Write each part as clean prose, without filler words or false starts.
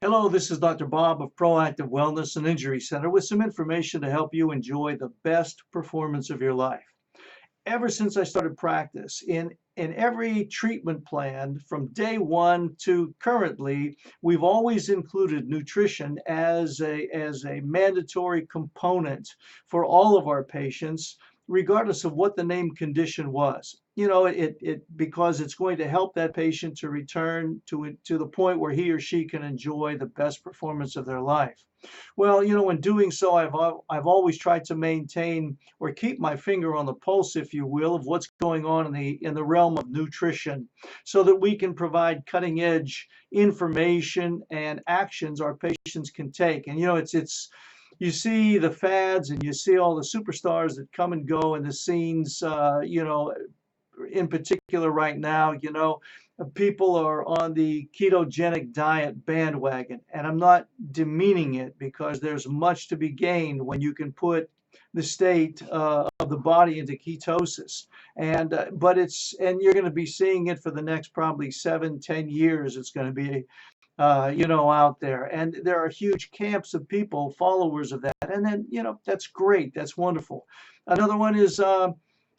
Hello, this is Dr. Bob of Proactive Wellness and Injury Center with some information to help you enjoy the best performance of your life. Ever since I started practice, in every treatment plan from day one to currently, we've always included nutrition as a mandatory component for all of our patients, regardless of what the named condition was. It because it's going to help that patient to return to the point where he or she can enjoy the best performance of their life. Well, in doing so, I've always tried to maintain or keep my finger on the pulse, if you will, of what's going on in the realm of nutrition, so that we can provide cutting edge information and actions our patients can take. And it's you see the fads and you see all the superstars that come and go in the scenes, in particular right now, people are on the ketogenic diet bandwagon, and I'm not demeaning it because there's much to be gained when you can put the state of the body into ketosis. And you're going to be seeing it for the next probably 7, 10 years. It's going to be out there. And there are huge camps of people, followers of that. And then, that's great. That's wonderful. Another one is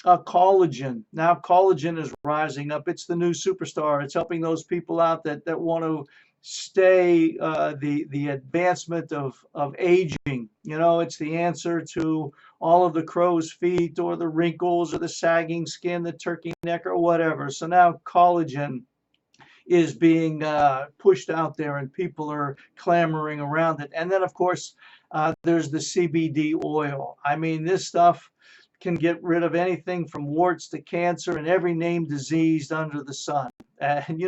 collagen. Now collagen is rising up. It's the new superstar. It's helping those people out that want to stay the advancement of aging. It's the answer to all of the crow's feet or the wrinkles or the sagging skin, the turkey neck or whatever. So now collagen is being pushed out there and people are clamoring around it. And then, of course, there's the CBD oil. I mean, this stuff can get rid of anything from warts to cancer and every named disease under the sun. And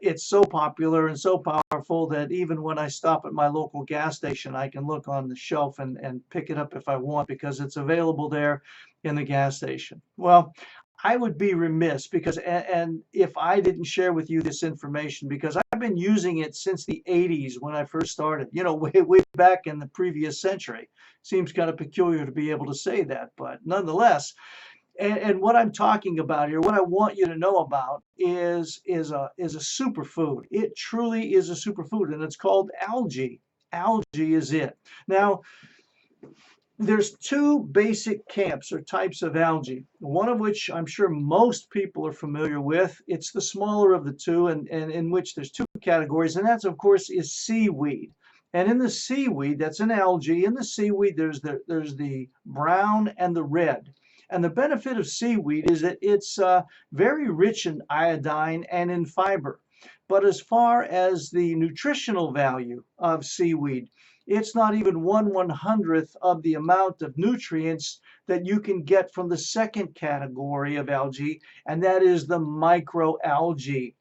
it's so popular and so powerful that even when I stop at my local gas station, I can look on the shelf and pick it up if I want because it's available there in the gas station. Well, I would be remiss because, and if I didn't share with you this information, because I've been using it since the 80s when I first started, way back in the previous century. Seems kind of peculiar to be able to say that, but nonetheless, and what I'm talking about here, what I want you to know about is a superfood. It truly is a superfood, and it's called algae. Algae is it. Now, there's two basic camps or types of algae, one of which I'm sure most people are familiar with. It's the smaller of the two, and in which there's two categories, and that's, of course, is seaweed. And in the seaweed, that's an algae. In the seaweed, there's the brown and the red. And the benefit of seaweed is that it's very rich in iodine and in fiber. But as far as the nutritional value of seaweed, it's not even 1/100th of the amount of nutrients that you can get from the second category of algae, and that is the microalgae.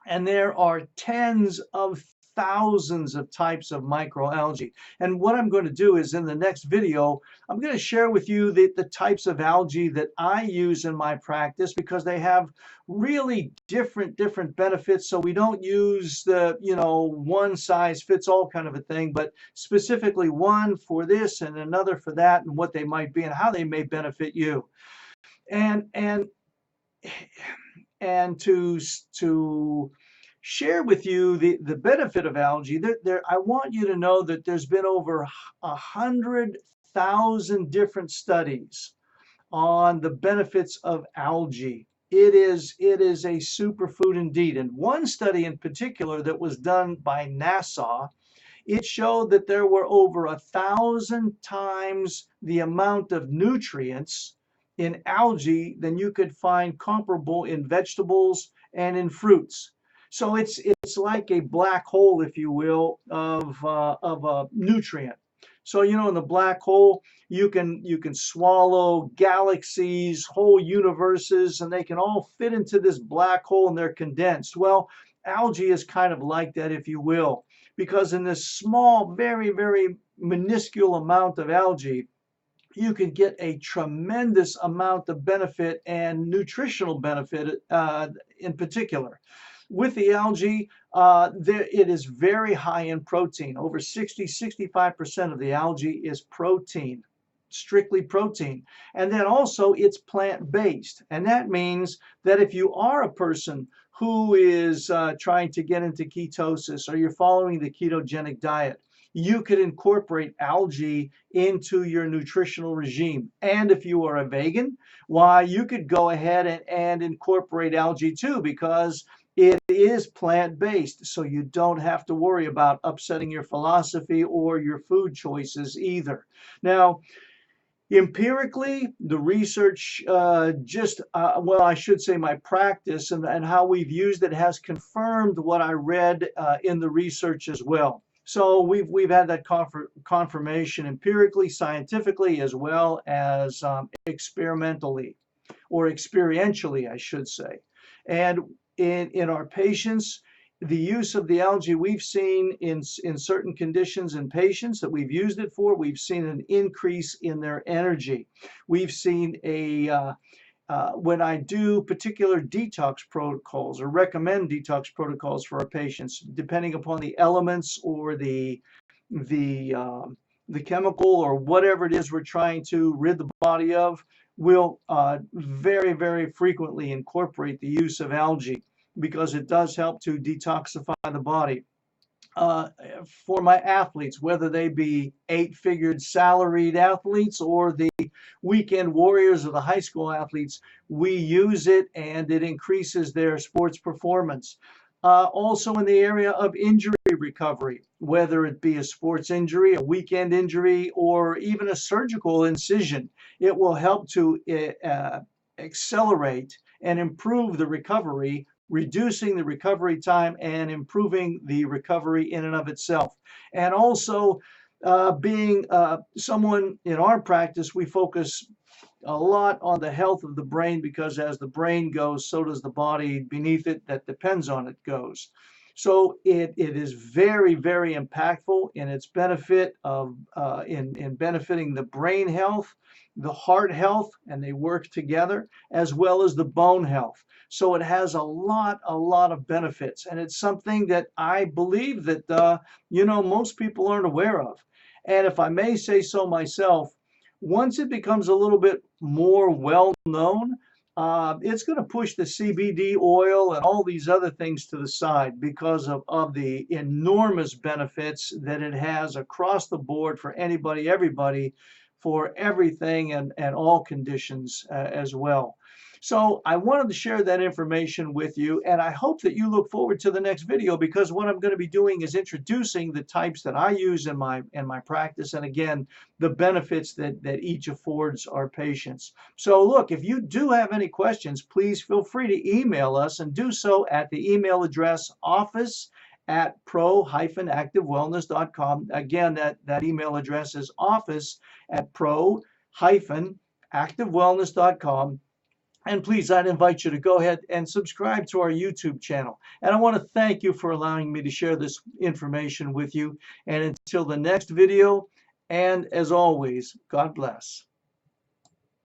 And there are tens of thousands of types of microalgae. And what I'm going to do is in the next video, I'm going to share with you the types of algae that I use in my practice because they have really different benefits. So we don't use the, one size fits all kind of a thing, but specifically one for this and another for that and what they might be and how they may benefit you. And to share with you the benefit of algae, I want you to know that there's been over 100,000 different studies on the benefits of algae. It is a superfood indeed. And one study in particular that was done by NASA, it showed that there were over 1,000 times the amount of nutrients in algae than you could find comparable in vegetables and in fruits. So it's like a black hole, if you will, of a nutrient. So in the black hole, you can swallow galaxies, whole universes, and they can all fit into this black hole and they're condensed. Well, algae is kind of like that, if you will, because in this small, very minuscule amount of algae, you can get a tremendous amount of benefit and nutritional benefit in particular. With the algae, it is very high in protein. Over 65% of the algae is protein. strictly protein. And then also it's plant-based. And that means that if you are a person who is trying to get into ketosis, or you're following the ketogenic diet, you could incorporate algae into your nutritional regime. And if you are a vegan, why, you could go ahead and incorporate algae too, because it is plant-based, so you don't have to worry about upsetting your philosophy or your food choices either. Now, empirically, the research well, I should say my practice and how we've used it has confirmed what I read in the research as well. So we've had that confirmation empirically, scientifically, as well as experimentally, or experientially, I should say. And in our patients, the use of the algae, we've seen in certain conditions in patients that we've used it for, we've seen an increase in their energy. We've seen when I do particular detox protocols or recommend detox protocols for our patients, depending upon the elements or the chemical or whatever it is we're trying to rid the body of, we'll very, very frequently incorporate the use of algae, because it does help to detoxify the body. For my athletes, whether they be 8-figured salaried athletes or the weekend warriors or the high school athletes, we use it and it increases their sports performance. Also in the area of injury recovery, whether it be a sports injury, a weekend injury, or even a surgical incision, it will help to accelerate and improve the recovery, reducing the recovery time and improving the recovery in and of itself. And also being someone in our practice, we focus a lot on the health of the brain, because as the brain goes, so does the body beneath it that depends on it goes. So it is very, very impactful in its benefit of in benefiting the brain health, the heart health, and they work together, as well as the bone health. So it has a lot of benefits, and it's something that I believe that most people aren't aware of. And if I may say so myself, once it becomes a little bit more well known, it's going to push the CBD oil and all these other things to the side, because of the enormous benefits that it has across the board for anybody, everybody, for everything and all conditions as well. So I wanted to share that information with you, and I hope that you look forward to the next video, because what I'm going to be doing is introducing the types that I use in my practice, and again, the benefits that each affords our patients. So look, if you do have any questions, please feel free to email us, and do so at the email address office@pro-activewellness.com. Again, that email address is office@pro-activewellness.com. And please, I'd invite you to go ahead and subscribe to our YouTube channel. And I want to thank you for allowing me to share this information with you. And until the next video, and as always, God bless.